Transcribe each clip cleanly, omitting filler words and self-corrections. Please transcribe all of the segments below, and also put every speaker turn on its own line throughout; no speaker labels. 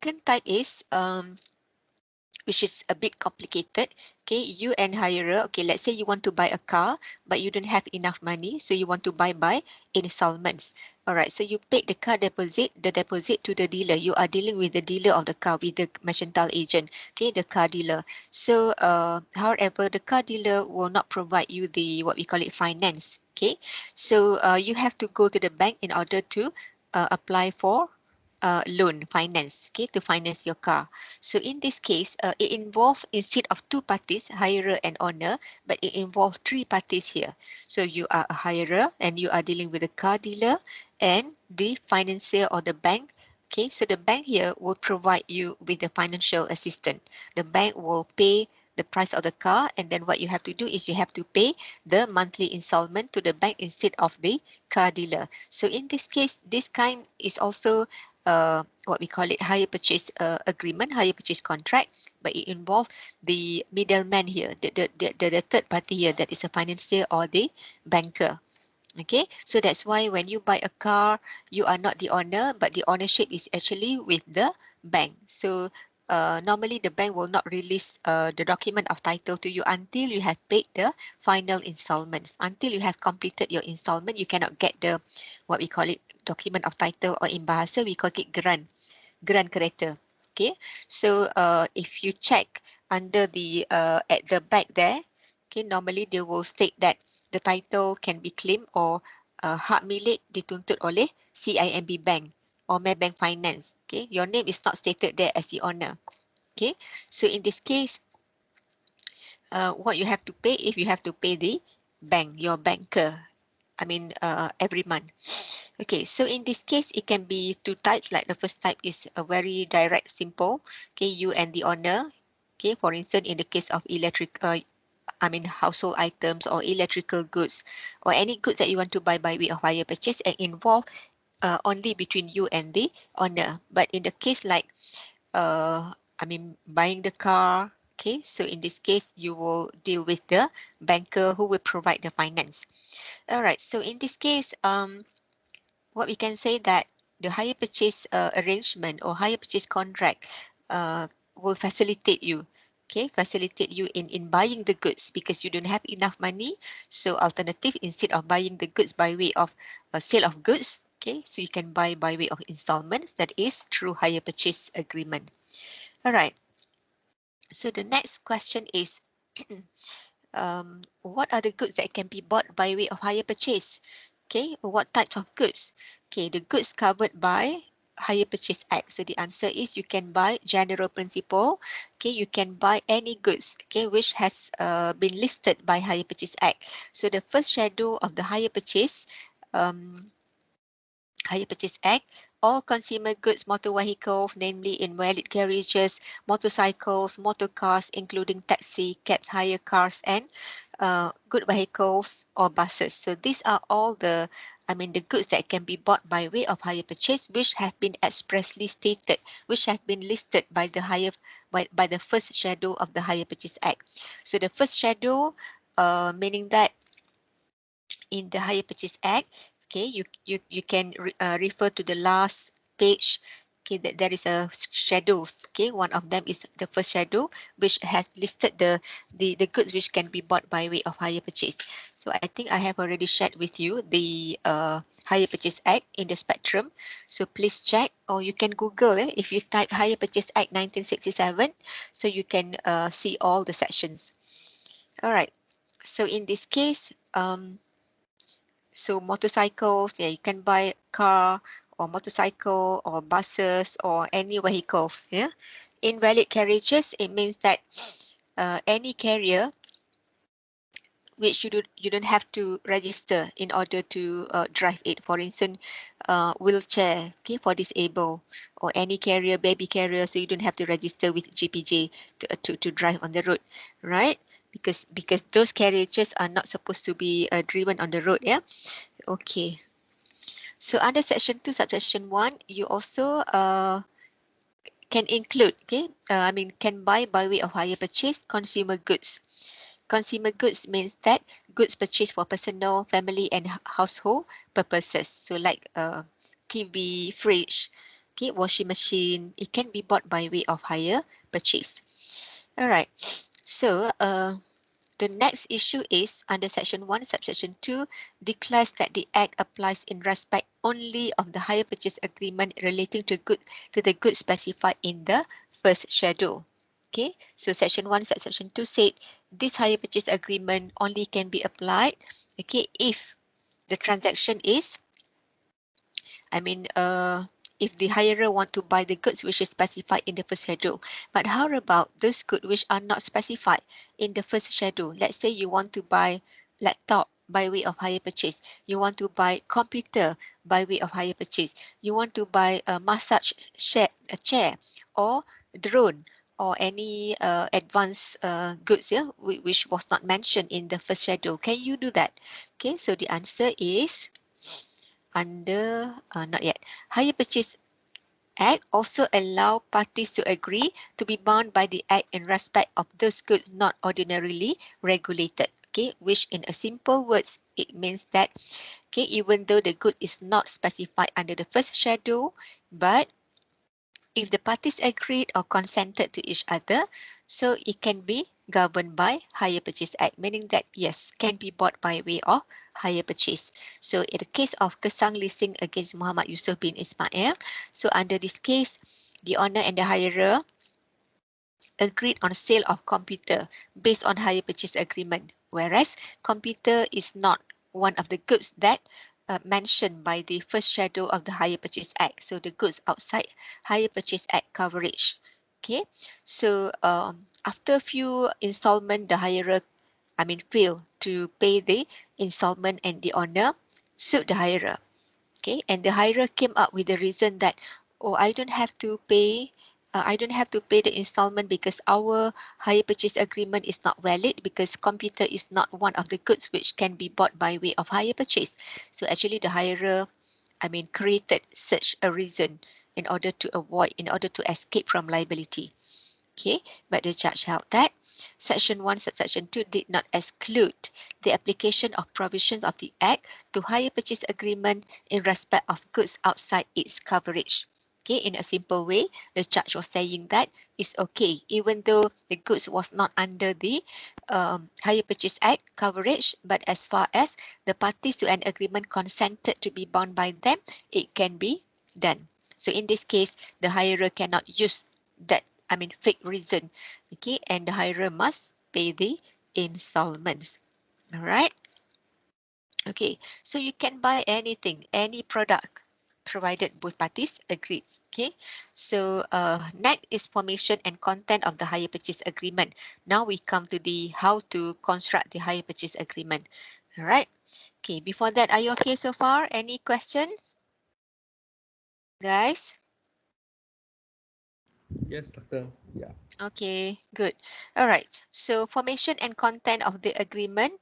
second type is which is a bit complicated. Okay, you and hirer, okay, let's say you want to buy a car, but you don't have enough money, so you want to buy by installments. All right, so you paid the car deposit, the deposit to the dealer. You are dealing with the dealer of the car, with the mercantile agent, okay, the car dealer. So, however, the car dealer will not provide you the, what we call it, finance. Okay, so you have to go to the bank in order to apply for loan finance, okay, to finance your car. So in this case, it involves, instead of two parties, hirer and owner, but it involves three parties here. So you are a hirer and you are dealing with a car dealer and the financier or the bank. Okay, so the bank here will provide you with the financial assistance. The bank will pay the price of the car, and then what you have to do is you have to pay the monthly installment to the bank instead of the car dealer. So in this case, this kind is also what we call it, hire purchase agreement, hire purchase contract, but it involves the middleman here, the third party here, that is a financier or the banker. Okay, so that's why when you buy a car, you are not the owner, but the ownership is actually with the bank. So normally the bank will not release the document of title to you until you have paid the final installments. Until you have completed your installment, you cannot get the, what we call it, document of title, or in bahasa we call it geran kereta. Okay, so if you check under the at the back there, okay, normally they will state that the title can be claimed or hak milik dituntut oleh CIMB Bank or Maybank Finance. Okay, your name is not stated there as the owner. Okay, so in this case, what you have to pay, if you have to pay the bank, your banker, I mean, every month. Okay, so in this case, it can be two types. Like the first type is a very direct, simple. Okay, you and the owner. Okay, for instance, in the case of I mean, household items or electrical goods or any goods that you want to buy by way of hire purchase and involve only between you and the owner. But in the case like I mean, buying the car. Okay, so in this case, you will deal with the banker who will provide the finance. All right, so in this case, what we can say that the hire purchase arrangement or hire purchase contract will facilitate you. Okay, facilitate you in buying the goods because you don't have enough money. So alternative, instead of buying the goods by way of sale of goods, okay, so you can buy by way of installments, that is through hire purchase agreement. All right. So the next question is, what are the goods that can be bought by way of hire purchase? Okay, what types of goods? Okay, the goods covered by Hire Purchase Act. So the answer is you can buy general principle. Okay, you can buy any goods. Okay, which has been listed by Hire Purchase Act. So the first schedule of the Hire Purchase Hire Purchase Act, all consumer goods motor vehicles, namely invalid carriages, motorcycles, motor cars, including taxi, cabs, hire cars, and good vehicles or buses. So these are all the, I mean, the goods that can be bought by way of hire purchase, which have been expressly stated, which has been listed by the by the first schedule of the Hire Purchase Act. So the first schedule, meaning that in the Hire Purchase Act, okay, you can refer to the last page. Okay, that there is a schedule. Okay, one of them is the first schedule, which has listed the goods which can be bought by way of hire purchase. So I think I have already shared with you the Hire Purchase Act in the spectrum. So please check, or you can Google if you type Hire Purchase Act 1967, so you can see all the sections. All right. So in this case, so motorcycles, yeah, you can buy car or motorcycle or buses or any vehicles. Yeah, invalid carriages. It means that any carrier which you don't have to register in order to drive it. For instance, wheelchair, okay, for disabled, or any carrier, baby carrier, so you don't have to register with GPJ to drive on the road, right? Because those carriages are not supposed to be driven on the road. Yeah. Okay. So under section 2, subsection 1, you also can include, okay, I mean, can buy by way of hire purchase consumer goods. Consumer goods means that goods purchased for personal, family, and household purposes. So like TV, fridge, Okay, washing machine, it can be bought by way of hire purchase. All right. So the next issue is under section 1, subsection 2, declares that the act applies in respect only of the hire purchase agreement relating to the goods specified in the first schedule. Okay, so section 1, subsection 2 said this hire purchase agreement only can be applied, okay, if the transaction is, I mean, if the hirer want to buy the goods which is specified in the first schedule. But how about those goods which are not specified in the first schedule? Let's say you want to buy laptop by way of hire purchase. You want to buy computer by way of hire purchase. You want to buy a massage chair or drone or any advanced goods, yeah, which was not mentioned in the first schedule. Can you do that? Okay, so the answer is under not yet. Hire Purchase Act also allow parties to agree to be bound by the Act in respect of those goods not ordinarily regulated. Okay, which in a simple words, it means that, okay, even though the good is not specified under the first schedule, but if the parties agreed or consented to each other, so it can be governed by Hire Purchase Act, meaning that yes, can be bought by way of hire purchase. So in the case of Kesang Leasing against Muhammad Yusuf bin Ismail, so under this case, the owner and the hirer agreed on sale of computer based on hire purchase agreement, whereas computer is not one of the goods that mentioned by the first schedule of the Hire Purchase Act. So the goods outside Hire Purchase Act coverage. Okay, so after a few installment, the hirer, I mean, fail to pay the installment and the owner sued the hirer. Okay, and the hirer came up with the reason that, oh, I don't have to pay the installment because our hire purchase agreement is not valid because computer is not one of the goods which can be bought by way of hire purchase. So actually the hirer, I mean, created such a reason in order to escape from liability. Okay, but the judge held that Section 1, Subsection 2 did not exclude the application of provisions of the Act to hire purchase agreement in respect of goods outside its coverage. Okay, in a simple way, the judge was saying that it's okay, even though the goods was not under the Hire Purchase Act coverage, but as far as the parties to an agreement consented to be bound by them, it can be done. So in this case, the hirer cannot use that, I mean, fake reason, okay, and the hirer must pay the installments. All right. Okay, so you can buy anything, any product, provided both parties agree. Okay, so next is formation and content of the hire purchase agreement. Now we come to the how to construct the hire purchase agreement. All right. Okay, before that, are you okay so far? Any questions, guys?
Yes, doctor. Yeah.
Okay, good. All right. So formation and content of the agreement,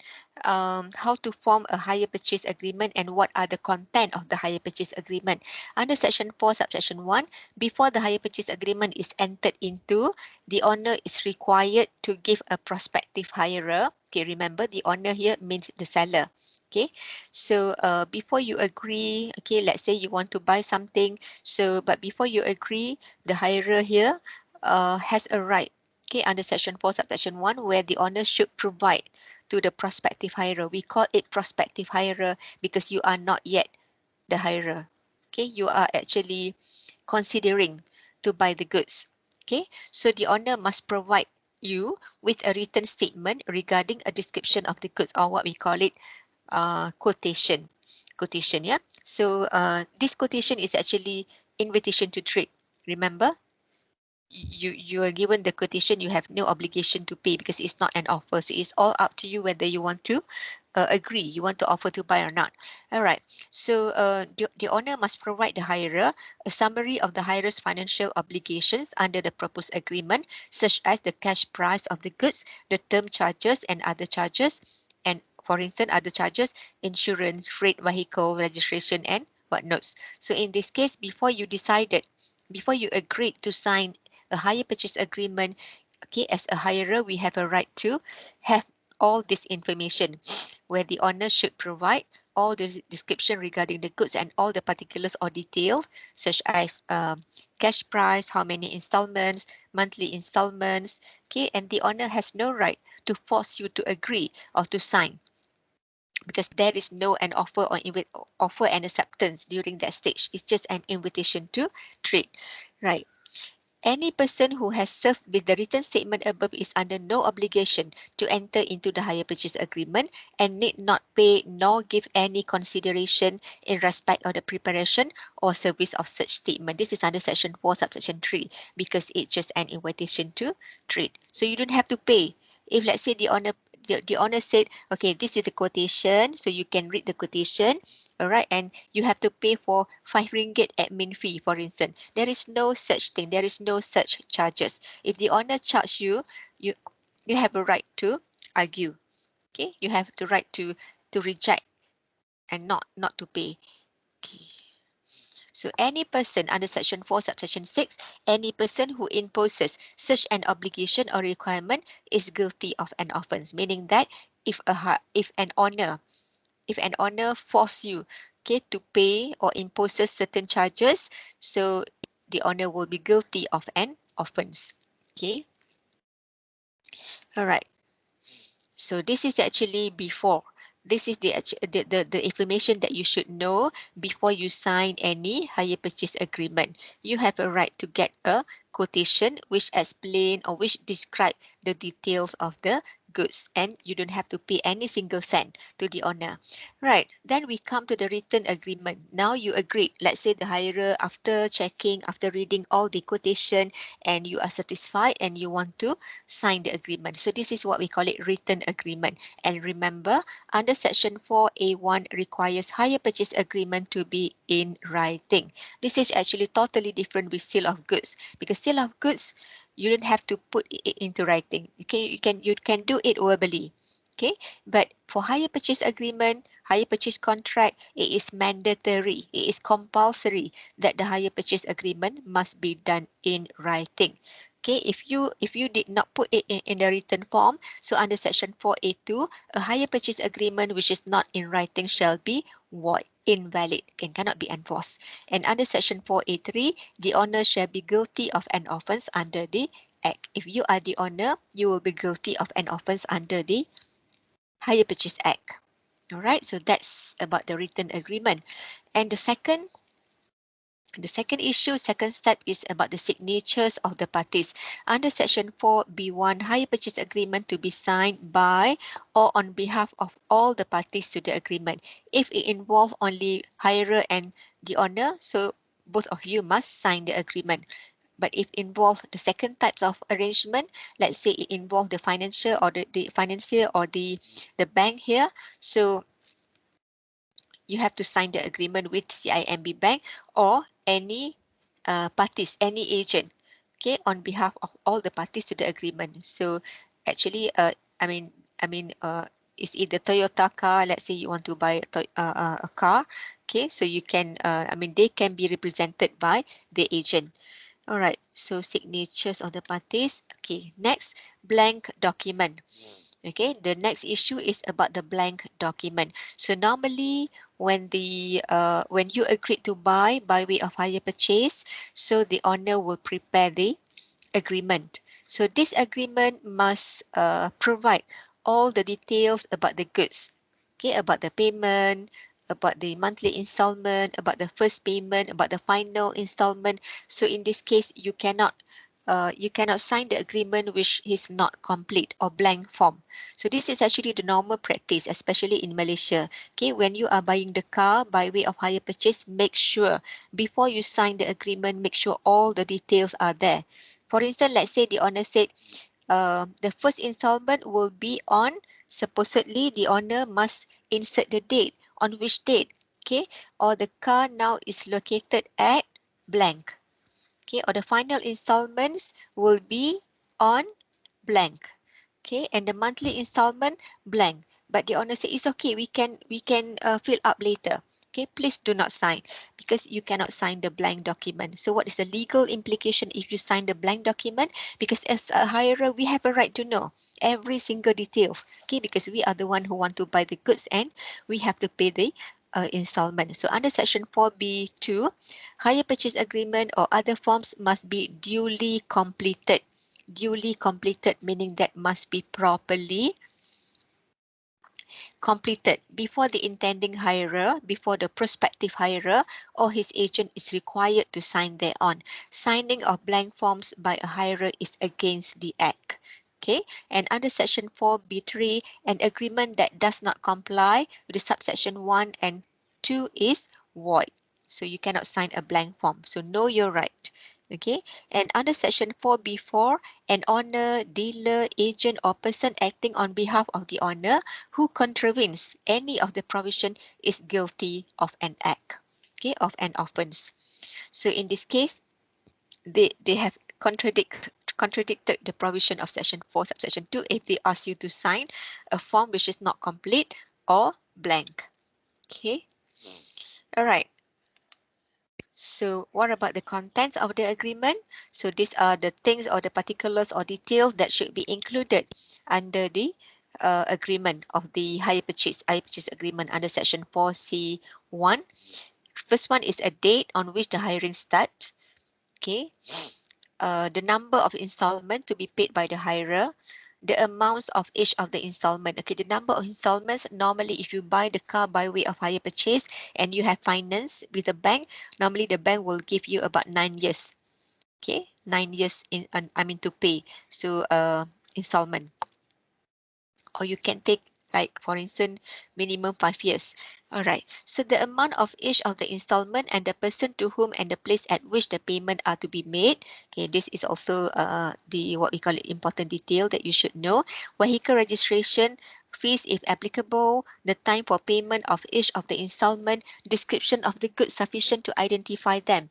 how to form a hire purchase agreement and what are the content of the hire purchase agreement. Under section 4, subsection 1, before the hire purchase agreement is entered into, the owner is required to give a prospective hirer. Okay, remember the owner here means the seller. Okay, so before you agree, okay, let's say you want to buy something. So, but before you agree, the hirer here has a right, okay, under section 4 subsection 1, where the owner should provide to the prospective hirer. We call it prospective hirer because you are not yet the hirer. Okay, you are actually considering to buy the goods. Okay, so the owner must provide you with a written statement regarding a description of the goods, or what we call it quotation. Quotation, yeah. So this quotation is actually invitation to trade. Remember, you are given the quotation, you have no obligation to pay because it's not an offer. So it's all up to you whether you want to agree, you want to offer to buy or not. All right. So the owner must provide the hirer a summary of the hirer's financial obligations under the proposed agreement, such as the cash price of the goods, the term charges and other charges, and for instance, other charges, insurance, freight, vehicle registration, and whatnots. So in this case, before you agreed to sign a hire purchase agreement, okay, as a hirer, we have a right to have all this information where the owner should provide all the description regarding the goods and all the particulars or details such as cash price, how many installments, monthly installments, okay, and the owner has no right to force you to agree or to sign because there is no an offer or offer and acceptance during that stage. It's just an invitation to trade, right? Any person who has served with the written statement above is under no obligation to enter into the hire purchase agreement and need not pay nor give any consideration in respect of the preparation or service of such statement. This is under section 4 subsection 3 because it's just an invitation to trade. So you don't have to pay. If let's say the owner said, okay, this is the quotation, so you can read the quotation, all right, and you have to pay for 5 ringgit admin fee, for instance. There is no such thing. There is no such charges. If the owner charge you, you have a right to argue. Okay, you have the right to reject and not to pay. Okay. So any person under section 4 subsection 6, any person who imposes such an obligation or requirement is guilty of an offence, meaning that if an owner force you, okay, to pay or imposes certain charges, so the owner will be guilty of an offence. Okay, all right. So this is actually before. This is the information that you should know before you sign any hire purchase agreement. You have a right to get a quotation which explain or which describe the details of the goods, and you don't have to pay any single cent to the owner. Right, then we come to the written agreement. Now you agree. Let's say the hirer, after checking, after reading all the quotation, and you are satisfied and you want to sign the agreement. So this is what we call it written agreement. And remember, under section 4A1 requires hire purchase agreement to be in writing. This is actually totally different with sale of goods, because sale of goods, you don't have to put it into writing. Okay, you can do it verbally. Okay, but for hire purchase agreement, hire purchase contract, it is mandatory, it is compulsory that the hire purchase agreement must be done in writing. Okay, if you did not put it in the written form, so under section 4A2, a hire purchase agreement which is not in writing shall be void, invalid, and cannot be enforced. And under section 4A3, the owner shall be guilty of an offence under the Act. If you are the owner, you will be guilty of an offence under the Hire Purchase Act. All right, so that's about the written agreement. And the second issue, second step is about the signatures of the parties. Under section 4B1, hire purchase agreement to be signed by or on behalf of all the parties to the agreement. If it involves only hirer and the owner, so both of you must sign the agreement. But if involve the second types of arrangement, let's say it involve the financier or the financier or the bank here, so you have to sign the agreement with CIMB Bank or any parties, any agent, okay, on behalf of all the parties to the agreement. So actually, it's either Toyota car. Let's say you want to buy a car, okay. So you can, they can be represented by the agent. All right. So signatures of the parties. Okay. Next, blank document. Okay, the next issue is about the blank document. So normally when you agree to buy by way of hire purchase, so the owner will prepare the agreement. So this agreement must provide all the details about the goods. Okay, about the payment, about the monthly installment, about the first payment, about the final installment. So in this case, you cannot sign the agreement which is not complete or blank form. So this is actually the normal practice, especially in Malaysia. Okay, when you are buying the car by way of hire purchase, make sure before you sign the agreement, make sure all the details are there. For instance, let's say the owner said the first installment will be on, supposedly the owner must insert the date, on which date, okay, or the car now is located at blank. Okay, or the final installments will be on blank. Okay, and the monthly installment blank. But the owner said it's okay, we can fill up later. Okay, please do not sign because you cannot sign the blank document. So what is the legal implication if you sign the blank document? Because as a hirer, we have a right to know every single detail. Okay, because we are the one who want to buy the goods and we have to pay the installment. So under section 4B2, hire purchase agreement or other forms must be duly completed. Duly completed meaning that must be properly completed before the intending hirer, before the prospective hirer or his agent is required to sign thereon. Signing of blank forms by a hirer is against the Act. Okay, and under section 4B3, an agreement that does not comply with the subsection 1 and 2 is void. So you cannot sign a blank form. So know your right. Okay, and under section 4B4, an owner, dealer, agent or person acting on behalf of the owner who contravenes any of the provision is guilty of an act, okay, of an offence. So in this case, they have contradicted the provision of section 4 subsection 2 if they ask you to sign a form which is not complete or blank. Okay, all right. So what about the contents of the agreement? So these are the things or the particulars or details that should be included under the agreement of the hire purchase agreement under section 4C1. First one is a date on which the hiring starts. Okay. The number of installments to be paid by the hirer, the amounts of each of the installment. Okay, the number of installments, normally if you buy the car by way of hire purchase and you have finance with the bank, normally the bank will give you about 9 years. Okay, 9 years to pay. So installment. Or you can take, like for instance, minimum 5 years. All right. So the amount of each of the installment and the person to whom and the place at which the payment are to be made. Okay, this is also the what we call it important detail that you should know. Vehicle registration fees if applicable, the time for payment of each of the installment, description of the goods sufficient to identify them.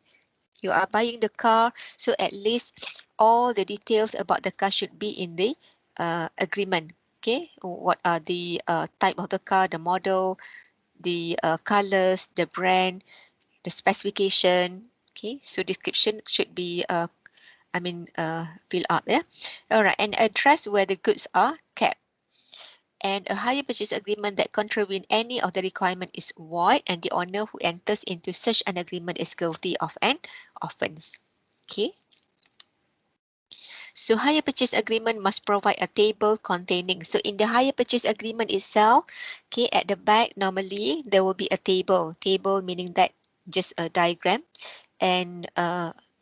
You are buying the car, so at least all the details about the car should be in the agreement. Okay, what are the type of the car, the model, the colors, the brand, the specification. Okay, so description should be filled up. Yeah, all right, and address where the goods are kept. And a hire purchase agreement that contravene any of the requirement is void, and the owner who enters into such an agreement is guilty of an offence. Okay. So hire purchase agreement must provide a table containing. So in the hire purchase agreement itself, okay, at the back normally there will be a table. Table meaning that just a diagram, and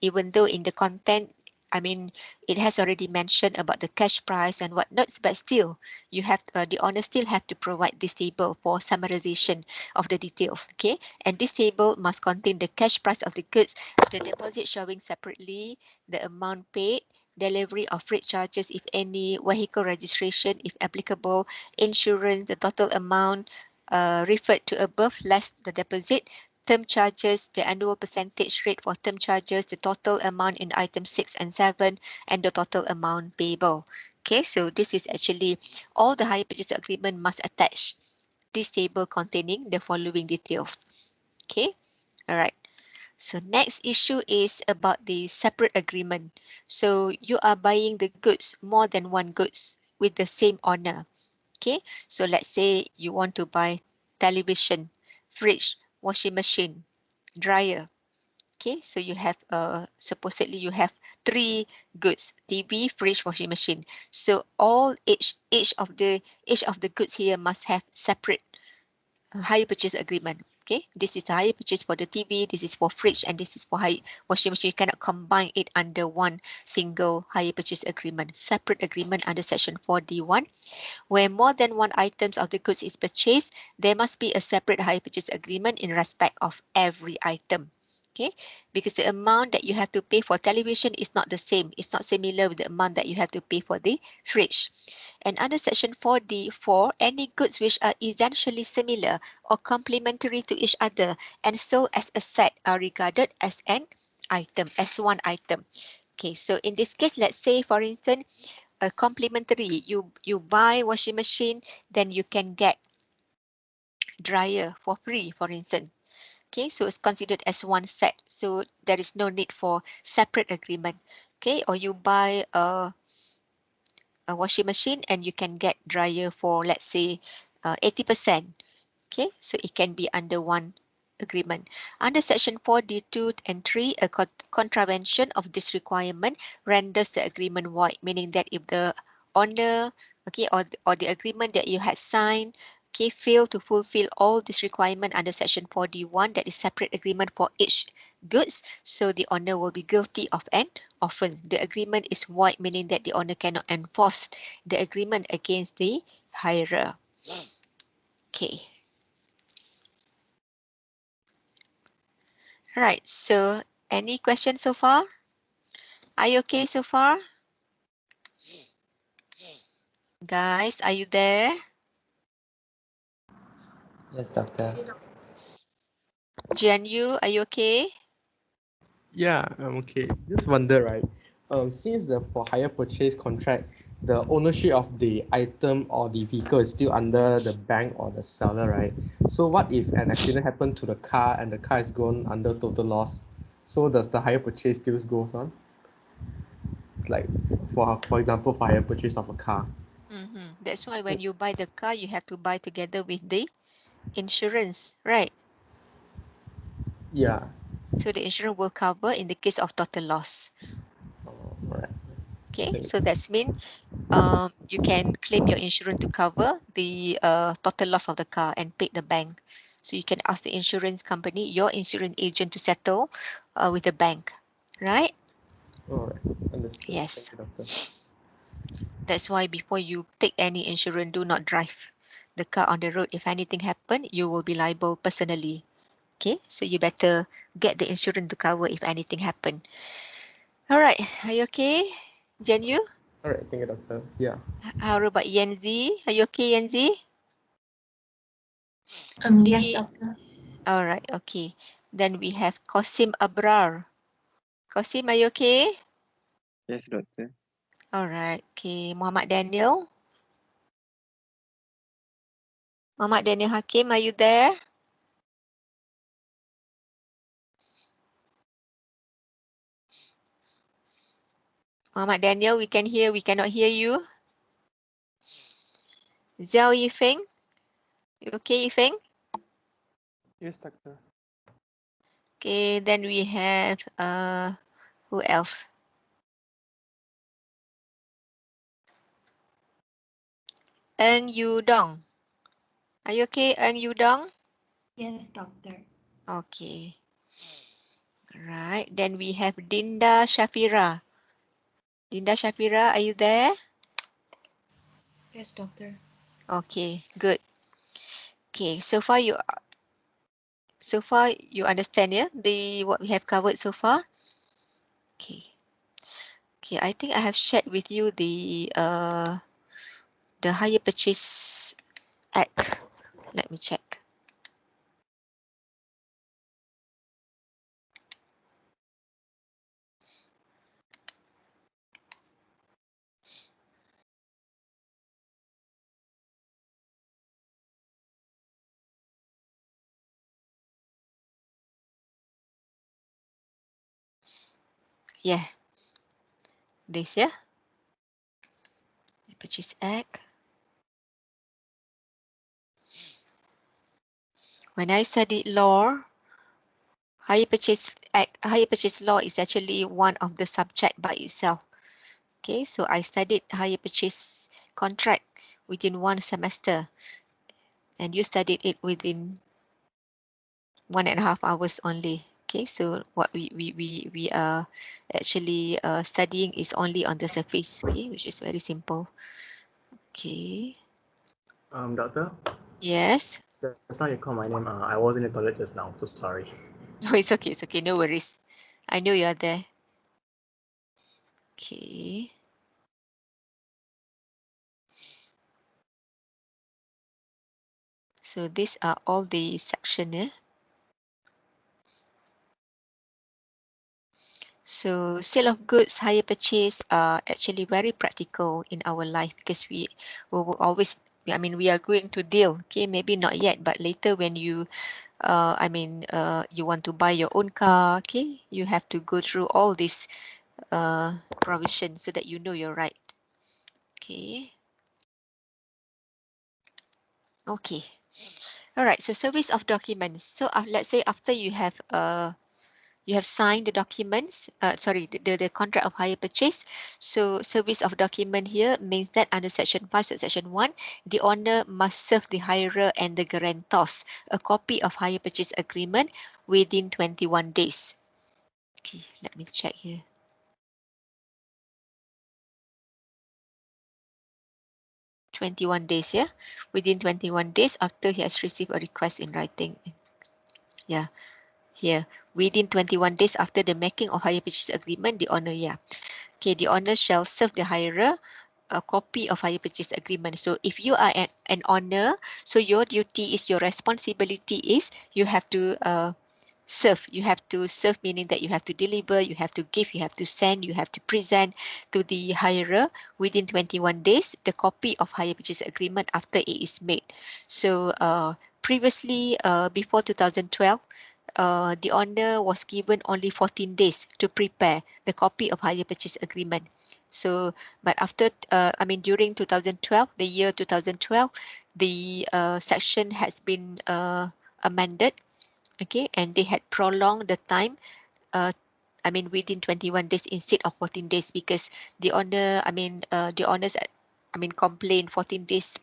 even though in the content, it has already mentioned about the cash price and whatnot, but still you have the owner still have to provide this table for summarization of the details. Okay, and this table must contain the cash price of the goods, the deposit showing separately, the amount paid, delivery of freight charges if any, vehicle registration if applicable, insurance, the total amount referred to above less the deposit, term charges, the annual percentage rate for term charges, the total amount in item 6 and 7, and the total amount payable. Okay, so this is actually all the hire purchase agreement must attach this table containing the following details. Okay, all right. So next issue is about the separate agreement. So you are buying the goods, more than one goods with the same owner. Okay, so let's say you want to buy television, fridge, washing machine, dryer. Okay, so you have supposedly you have 3 goods: TV, fridge, washing machine. So all each of the goods here must have separate hire purchase agreement. Okay, this is the hire purchase for the TV, this is for fridge, and this is for washing machine. You cannot combine it under one single hire purchase agreement. Separate agreement under section 4D1. Where more than one items of the goods is purchased, there must be a separate hire purchase agreement in respect of every item. Okay, because the amount that you have to pay for television is not the same. It's not similar with the amount that you have to pay for the fridge. And under section 4D4, any goods which are essentially similar or complementary to each other and sold as a set are regarded as an item, as one item. Okay, so in this case, let's say for instance, a complementary, you buy washing machine, then you can get dryer for free, for instance. Okay, so it's considered as one set. So there is no need for separate agreement. Okay, or you buy a washing machine and you can get dryer for, let's say, 80%. Okay, so it can be under one agreement. Under Section 4D2 and 3, a contravention of this requirement renders the agreement void, meaning that if the owner, okay, or the agreement that you had signed, okay, fail to fulfill all this requirement under Section 4D1, that is separate agreement for each goods, so the owner will be guilty of an offence. The agreement is void, meaning that the owner cannot enforce the agreement against the hirer. Okay. Right, so any questions so far? Are you okay so far? Guys, are you there?
Yes, doctor.
Jian Yu, are you okay?
Yeah, I'm okay. Just wonder, right? Since the for hire purchase contract, the ownership of the item or the vehicle is still under the bank or the seller, right? So what if an accident happened to the car and the car is gone under total loss? So does the hire purchase still goes on? Like for example, for hire purchase of a car.
That's why when you buy the car, you have to buy together with the insurance, right?
Yeah.
So the insurance will cover in the case of total loss.
Oh, right.
Okay,
Thank
so that's mean you can claim your insurance to cover the total loss of the car and pay the bank. So you can ask the insurance company, your insurance agent, to settle with the bank, right?
All right. Understood.
Yes.
Thank you, doctor.
That's why before you take any insurance, do not drive the car on the road. If anything happen, you will be liable personally. Okay, so you better get the insurance to cover if anything happen. All right, are you okay, Jen Yu?
All right. Thank you, doctor. Yeah.
How about Yanzi? Are you okay, Yanzi?
Yes, doctor.
All right, okay. Then we have Qasim Abrar. Qasim, are you okay?
Yes, doctor.
All right, okay. Muhammad Daniel. Muhammad Daniel Hakim, are you there? Muhammad Daniel, we can hear, we cannot hear you. Xiao Yifeng, you okay, Yifeng?
Yes, doctor.
Okay, then we have who else? Eng Yu Dong. Are you okay, Eng Yu Dong?
Yes, doctor.
Okay. Right. Then we have Dinda Shafira. Dinda Shafira, are you there?
Yes, doctor.
Okay, good. Okay, so far you understand, yeah, the what we have covered so far. Okay. Okay, I think I have shared with you the hire purchase act. Let me check. Yeah, this, yeah. The Purchase Act. When I studied law, hire purchase act, hire purchase law is actually one of the subject by itself. Okay, so I studied hire purchase contract within one semester, and you studied it within 1.5 hours only. Okay, so what we are actually studying is only on the surface, okay, which is very simple. Okay.
Doctor,
Yes.
just now you called my name. I was in the toilet just now, so sorry.
No, it's okay, no worries. I know you are there. Okay. So these are all the section, eh? So sale of goods, hire purchase are actually very practical in our life because we will always I mean, we are going to deal, okay, maybe not yet, but later when you, you want to buy your own car, okay, you have to go through all these provisions so that you know your right. Okay. Okay. All right. So service of documents. So let's say after you have signed the documents, the contract of hire purchase. So service of document here means that under section 5, section 1, the owner must serve the hirer and the guarantors a copy of hire purchase agreement within 21 days. Okay, let me check here. Days, yeah, within 21 days after he has received a request in writing. Yeah, here within 21 days after the making of hire purchase agreement, the owner, yeah, okay, the owner shall serve the hirer a copy of hire purchase agreement. So if you are an owner, so your duty is, your responsibility is, you have to serve. You have to serve, meaning that you have to deliver, you have to give, you have to send, you have to present to the hirer within 21 days the copy of hire purchase agreement after it is made. So previously, before 2012, the owner was given only 14 days to prepare the copy of hire purchase agreement. So, but after, during 2012, the year 2012, the section has been amended, okay, and they had prolonged the time, uh, within 21 days instead of 14 days, because the owner, the owners, complained 14 days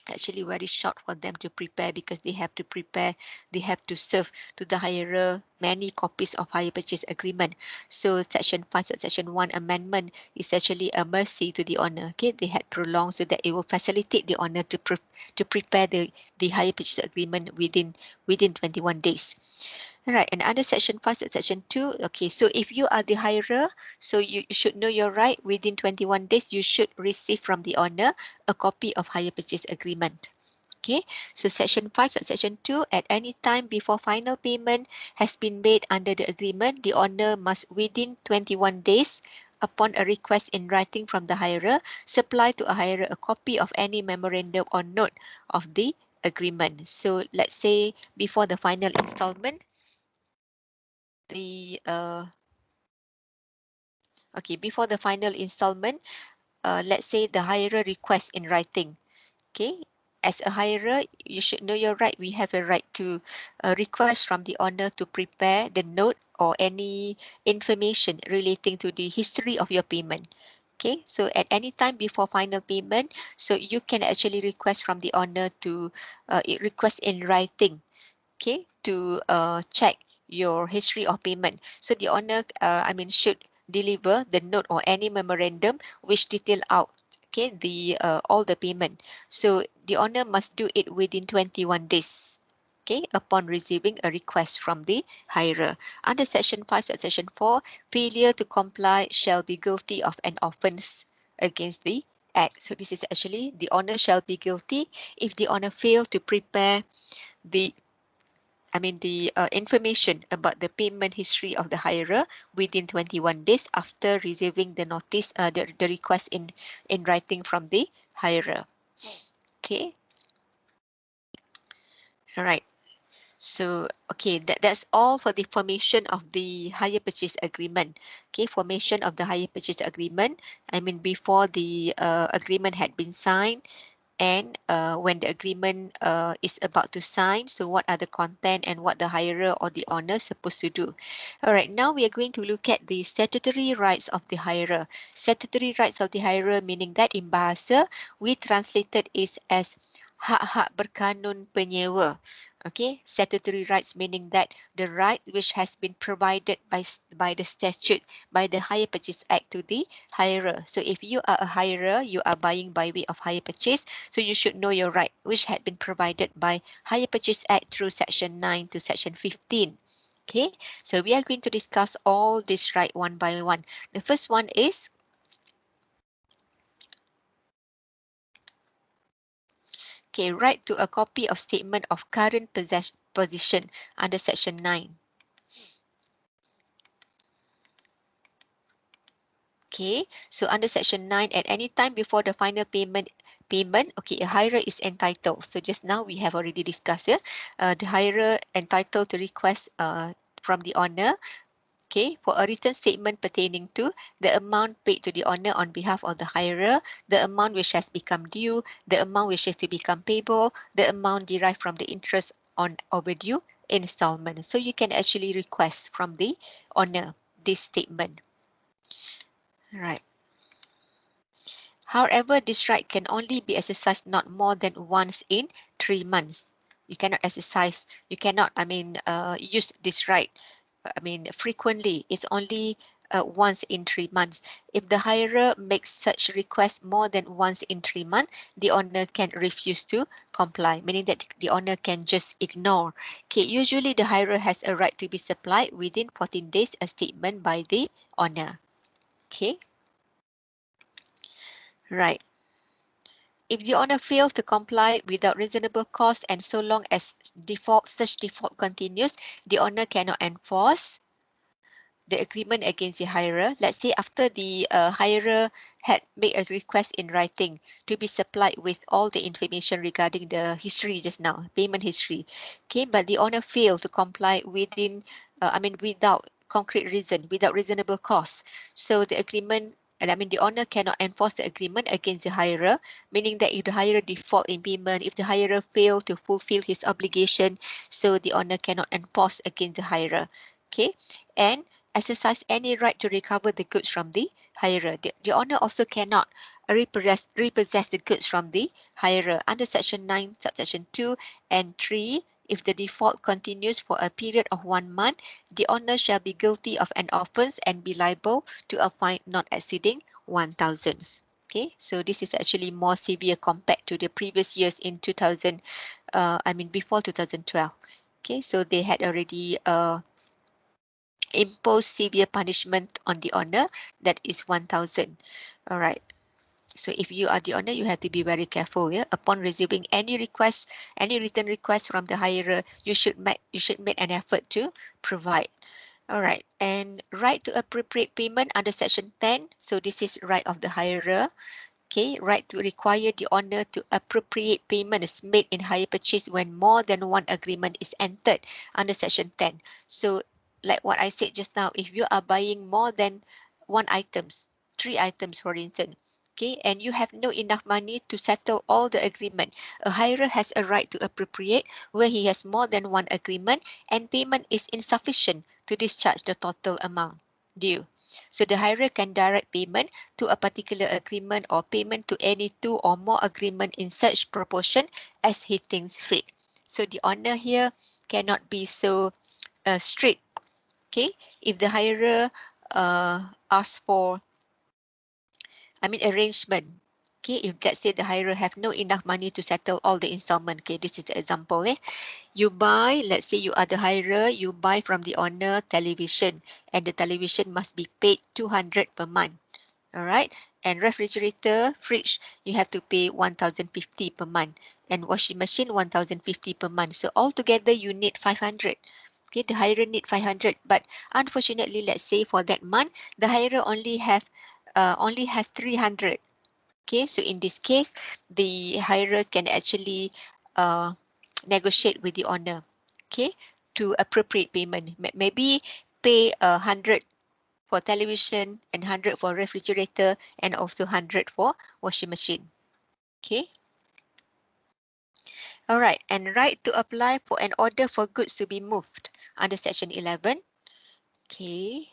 actually very short for them to prepare, because they have to prepare, they have to serve to the hirer many copies of hire purchase agreement. So section 5, section 1 amendment is actually a mercy to the owner. Okay, they had prolonged so that it will facilitate the owner to prepare the hire purchase agreement within 21 days. All right, and under section 5, section 2, okay, so if you are the hirer, so you should know your right. Within 21 days, you should receive from the owner a copy of hire purchase agreement. Okay, so section 5, section 2, at any time before final payment has been made under the agreement, the owner must within 21 days upon a request in writing from the hirer, supply to a hirer a copy of any memorandum or note of the agreement. So let's say before the final installment, before the final installment, let's say the hirer requests in writing. Okay, as a hirer, you should know your right. We have a right to request from the owner to prepare the note or any information relating to the history of your payment. Okay, so at any time before final payment, so you can actually request from the owner to request in writing, okay, to check your history of payment. So the owner, should deliver the note or any memorandum which detail out, okay, the all the payment. So the owner must do it within 21 days, okay, upon receiving a request from the hirer. Under section 5, section 4, failure to comply shall be guilty of an offence against the act. So this is actually, the owner shall be guilty if the owner failed to prepare the information about the payment history of the hirer within 21 days after receiving the notice, the request in writing from the hirer. Okay. All right. So, okay, that's all for the formation of the hire purchase agreement. Okay, formation of the hire purchase agreement. Before the agreement had been signed, and when the agreement is about to sign, so what are the content and what the hirer or the owner supposed to do. All right, now we are going to look at the statutory rights of the hirer. Statutory rights of the hirer, meaning that in bahasa we translated it as hak-hak berkanun penyewa. Okay, statutory rights meaning that the right which has been provided by the statute, by the Hire Purchase Act to the hirer. So if you are a hirer, you are buying by way of hire purchase, so you should know your right which had been provided by Hire Purchase Act through section 9 to section 15. Okay, so we are going to discuss all this right one by one. The first one is right to a copy of statement of current position under section 9. Okay, so under section 9, at any time before the final payment, okay, a hirer is entitled. So just now we have already discussed here, the hirer entitled to request from the owner, okay, for a written statement pertaining to the amount paid to the owner on behalf of the hirer, the amount which has become due, the amount which is to become payable, the amount derived from the interest on overdue installment. So you can actually request from the owner this statement. Right. However, this right can only be exercised not more than once in 3 months. You cannot exercise, you cannot, use this right, frequently. It's only once in 3 months. If the hirer makes such request more than once in 3 months, the owner can refuse to comply, meaning that the owner can just ignore. Okay, usually the hirer has a right to be supplied within 14 days a statement by the owner. Okay. Right. If the owner fails to comply without reasonable cause and so long as such default continues, the owner cannot enforce the agreement against the hirer. Let's say after the hirer had made a request in writing to be supplied with all the information regarding the history just now, payment history. Okay, but the owner failed to comply without concrete reason, without reasonable cause. So the agreement, the owner cannot enforce the agreement against the hirer, meaning that if the hirer default in payment, if the hirer failed to fulfill his obligation, so the owner cannot enforce against the hirer. Okay, and exercise any right to recover the goods from the hirer. The owner also cannot repossess the goods from the hirer. Under section 9, subsection 2 and 3, if the default continues for a period of 1 month, the owner shall be guilty of an offence and be liable to a fine not exceeding 1,000. Okay, so this is actually more severe compared to the previous years in before 2012. Okay, so they had already impose severe punishment on the owner, that is 1,000. All right. So if you are the owner, you have to be very careful. Yeah. Upon receiving any request, any written request from the hirer, you should make an effort to provide. All right. And right to appropriate payment under section 10. So this is right of the hirer. Okay, right to require the owner to appropriate payment is made in hire purchase when more than one agreement is entered under section 10. So like what I said just now, if you are buying more than one items, 3 items for instance, okay, and you have no enough money to settle all the agreement, a hirer has a right to appropriate where he has more than one agreement and payment is insufficient to discharge the total amount due. So the hirer can direct payment to a particular agreement or payment to any 2 or more agreement in such proportion as he thinks fit. So the owner here cannot be so strict. Okay, if the hirer asks for, arrangement. Okay, if let's say the hirer have no enough money to settle all the installment. Okay, this is the example. You buy, let's say you are the hirer, you buy from the owner television, and the television must be paid 200 per month. All right, and refrigerator, fridge, you have to pay 1,050 per month, and washing machine 1,050 per month. So altogether you need 500. Okay, the hirer need 500, but unfortunately, let's say for that month, the hirer only has 300. Okay, so in this case, the hirer can actually negotiate with the owner. Okay, to appropriate payment, maybe pay 100 for television and 100 for refrigerator and also 100 for washing machine. Okay. All right, and right to apply for an order for goods to be moved under section 11. Okay.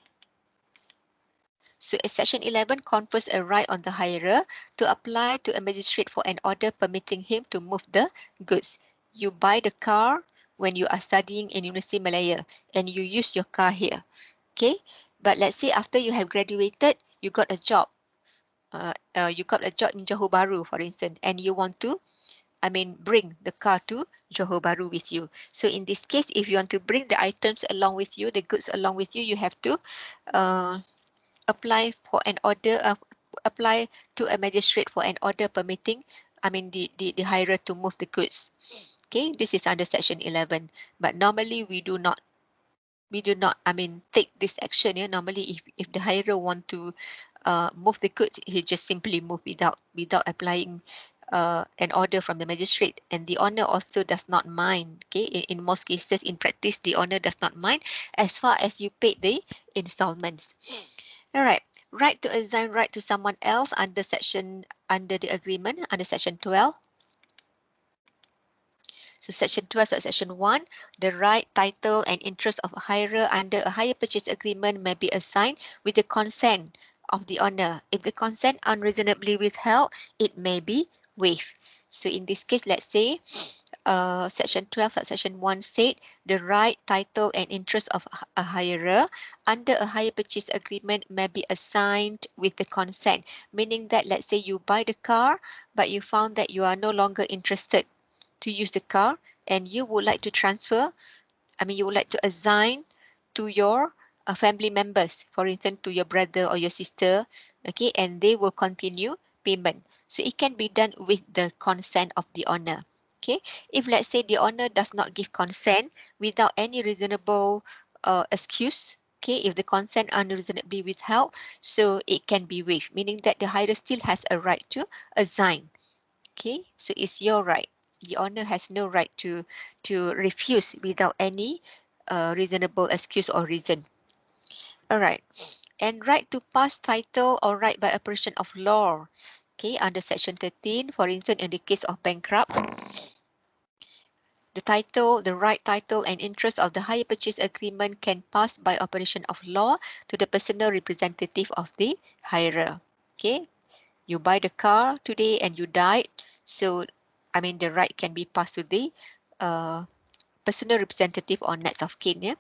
So section 11 confers a right on the hirer to apply to a magistrate for an order permitting him to move the goods. You buy the car when you are studying in University Malaya and you use your car here. Okay. But let's say after you have graduated, you got a job. You got a job in Johor Bahru, for instance, and you want to, bring the car to Johor Bahru with you. So in this case, if you want to bring the items along with you, the goods along with you, you have to apply for an order, apply to a magistrate for an order permitting, the hirer to move the goods. Okay, this is under section 11. But normally we do not, take this action. Yeah, normally if the hirer want to move the goods, he just simply move without applying an order from the magistrate, and the owner also does not mind. Okay, in most cases in practice, the owner does not mind as far as you paid the installments. All right. Right to assign right to someone else under the agreement under section 12. So section 12 section 1, the right, title and interest of a hirer under a hire purchase agreement may be assigned with the consent of the owner. If the consent unreasonably withheld, it may be waived. So in this case, let's say section 12 section 1 said the right, title and interest of a hirer under a hire purchase agreement may be assigned with the consent, meaning that let's say you buy the car but you found that you are no longer interested to use the car and you would like to transfer, you would like to assign to your family members, for instance, to your brother or your sister, okay, and they will continue payment. So it can be done with the consent of the owner. Okay, if let's say the owner does not give consent without any reasonable excuse, okay, if the consent unreasonably withheld, so it can be waived, meaning that the hirer still has a right to assign. Okay, so it's your right. The owner has no right to refuse without any reasonable excuse or reason. All right, and right to pass title or right by operation of law. Okay, under section 13, for instance, in the case of bankrupt, the right title and interest of the hire purchase agreement can pass by operation of law to the personal representative of the hirer. Okay, you buy the car today and you died, so the right can be passed to the personal representative or next of kin. Yeah.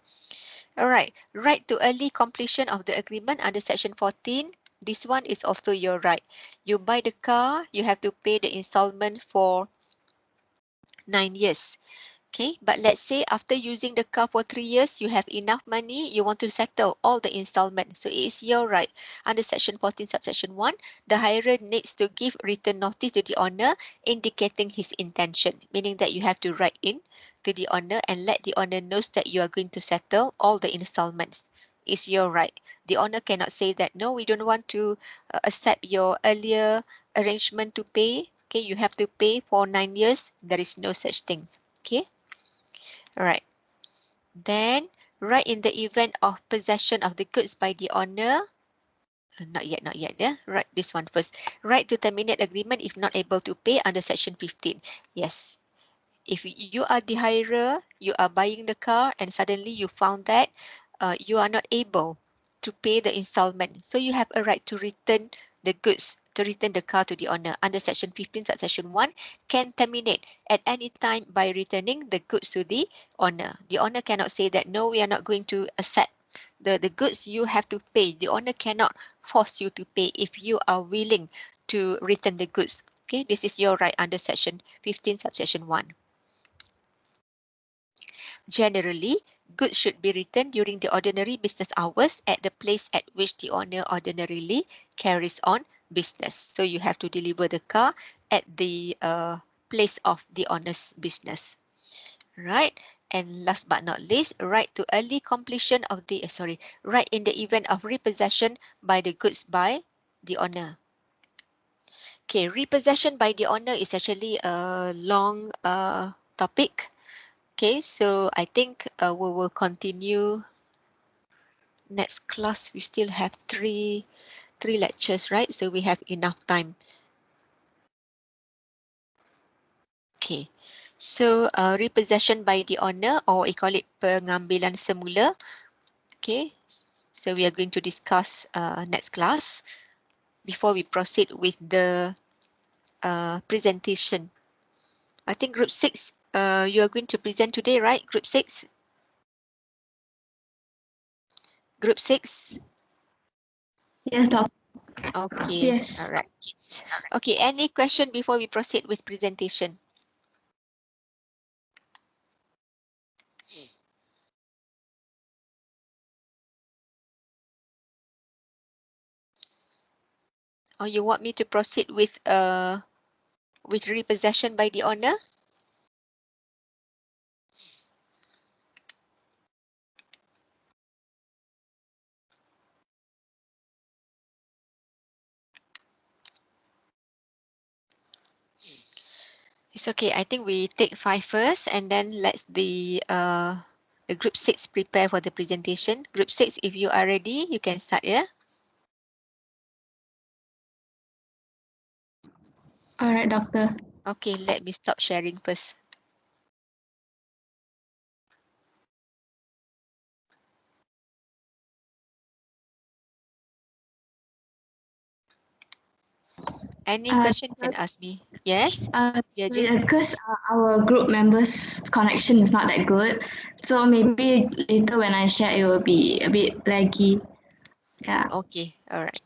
All right. Right to early completion of the agreement under section 14. This one is also your right. You buy the car, you have to pay the installment for 9 years. Okay, but let's say after using the car for 3 years, you have enough money, you want to settle all the installments. So it is your right. Under section 14, subsection 1, the hirer needs to give written notice to the owner indicating his intention, meaning that you have to write in to the owner and let the owner knows that you are going to settle all the installments. It's your right. The owner cannot say that, no, we don't want to accept your earlier arrangement to pay. Okay, you have to pay for 9 years. There is no such thing. Okay. All right. Then, right in the event of possession of the goods by the owner, not yet, yeah. Right, this one first. Right to terminate agreement if not able to pay under section 15. Yes. If you are the hirer, you are buying the car and suddenly you found that you are not able to pay the installment. So you have a right to return the goods, to return the car to the owner. Under section 15, section 1, can terminate at any time by returning the goods to the owner. The owner cannot say that, no, we are not going to accept the goods, you have to pay. The owner cannot force you to pay if you are willing to return the goods. Okay, this is your right under section 15, subsection 1. Generally, goods should be returned during the ordinary business hours at the place at which the owner ordinarily carries on business. So you have to deliver the car at the place of the owner's business. Right. And last but not least, right to early completion of the, right in the event of repossession by the goods by the owner. Okay, repossession by the owner is actually a long topic. Okay, so I think we will continue next class. We still have three lectures, right? So we have enough time. Okay, so repossession by the owner, or we call it pengambilan semula. Okay, so we are going to discuss next class before we proceed with the presentation. I think group 6, you are going to present today, right? Group 6? Group 6?
Yes, doctor.
Okay,
Yes.
all right. Okay, any question before we proceed with presentation? Or you want me to proceed with repossession by the owner? It's okay. I think we take 5 first, and then let's the group 6 prepare for the presentation. Group 6, if you are ready, you can start, yeah?
All right, doctor.
Okay, let me stop sharing first. Any question you can ask me. Yes? Jajin?
Because our group members' connection is not that good, so maybe later when I share, it will be a bit laggy. Yeah.
Okay, all right.